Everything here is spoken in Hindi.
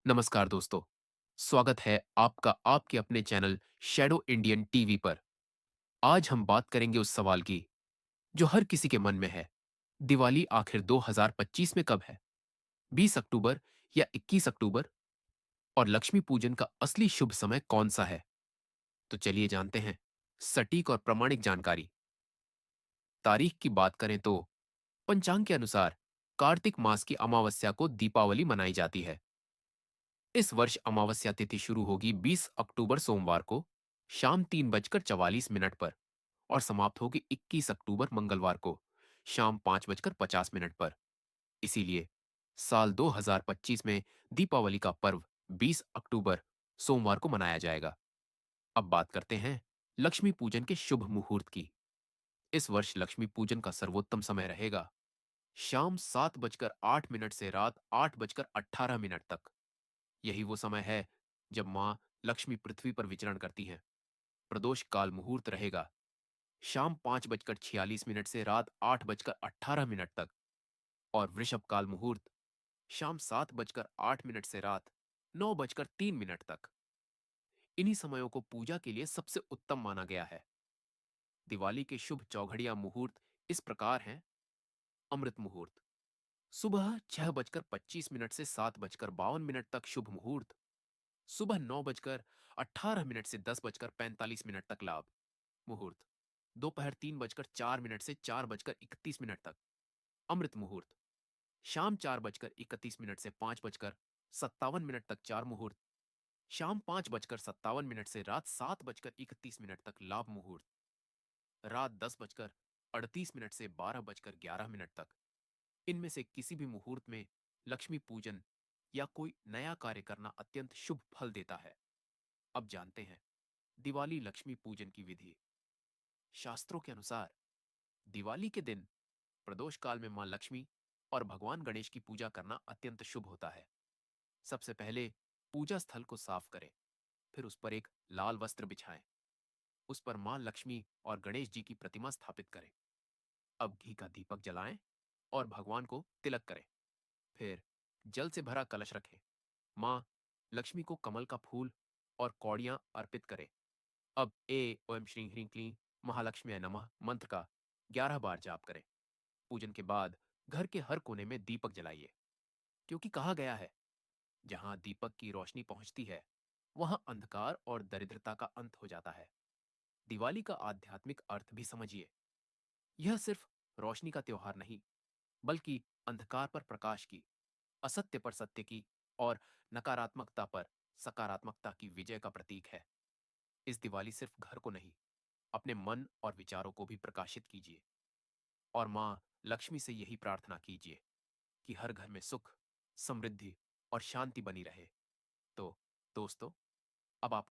नमस्कार दोस्तों, स्वागत है आपका आपके अपने चैनल शैडो इंडियन टीवी पर। आज हम बात करेंगे उस सवाल की जो हर किसी के मन में है। दिवाली आखिर 2025 में कब है? 20 अक्टूबर या 21 अक्टूबर? और लक्ष्मी पूजन का असली शुभ समय कौन सा है? तो चलिए जानते हैं सटीक और प्रामाणिक जानकारी। तारीख की बात करें तो पंचांग के अनुसार कार्तिक मास की अमावस्या को दीपावली मनाई जाती है। इस वर्ष अमावस्या तिथि शुरू होगी 20 अक्टूबर सोमवार को शाम 3:44 पर और समाप्त होगी 21 अक्टूबर मंगलवार को शाम 5:50 पर। इसीलिए साल 2025 में दीपावली का पर्व 20 अक्टूबर सोमवार को मनाया जाएगा। अब बात करते हैं लक्ष्मी पूजन के शुभ मुहूर्त की। इस वर्ष लक्ष्मी पूजन का सर्वोत्तम समय रहेगा शाम 7:08 से रात 8:18 तक। यही वो समय है जब मां लक्ष्मी पृथ्वी पर विचरण करती हैं। प्रदोष काल मुहूर्त रहेगा शाम 5:46 से रात 8:18 तक और वृषभ काल मुहूर्त शाम 7:08 से रात 9:03 तक। इन्हीं समयों को पूजा के लिए सबसे उत्तम माना गया है। दिवाली के शुभ चौघड़िया मुहूर्त इस प्रकार हैं। अमृत मुहूर्त सुबह 6:25 से 7:52 तक शुभ मुहूर्त। सुबह 9:18 से 10:45 तक लाभ मुहूर्त। दोपहर 3:04 से 4:31 तक अमृत मुहूर्त। शाम 4:31 से 5:57 तक चार मुहूर्त। शाम 5:57 से रात 7:31 तक लाभ मुहूर्त। रात 10:38 से 12:11 तक। इनमें से किसी भी मुहूर्त में लक्ष्मी पूजन या कोई नया कार्य करना अत्यंत शुभ फल देता है। अब जानते हैं दिवाली लक्ष्मी पूजन की विधि। शास्त्रों के अनुसार दिवाली के दिन प्रदोष काल में मां लक्ष्मी और भगवान गणेश की पूजा करना अत्यंत शुभ होता है। सबसे पहले पूजा स्थल को साफ करें, फिर उस पर एक लाल वस्त्र बिछाएं। उस पर मां लक्ष्मी और गणेश जी की प्रतिमा स्थापित करें। अब घी का दीपक जलाएं और भगवान को तिलक करें। फिर जल से भरा कलश रखें। मां लक्ष्मी को कमल का फूल और कौड़ियां अर्पित करें। अब ए ओम श्री ह्रीं क्लीं महालक्ष्मी नमः मंत्र का 11 बार जाप करें। पूजन के बाद घर के हर कोने में दीपक जलाइए, क्योंकि कहा गया है जहां दीपक की रोशनी पहुंचती है वहां अंधकार और दरिद्रता का अंत हो जाता है। दिवाली का आध्यात्मिक अर्थ भी समझिए। यह सिर्फ रोशनी का त्योहार नहीं, बल्कि अंधकार पर प्रकाश की, असत्य पर सत्य की और नकारात्मकता पर सकारात्मकता की विजय का प्रतीक है। इस दिवाली सिर्फ घर को नहीं, अपने मन और विचारों को भी प्रकाशित कीजिए और मां लक्ष्मी से यही प्रार्थना कीजिए कि हर घर में सुख, समृद्धि और शांति बनी रहे। तो दोस्तों, अब आप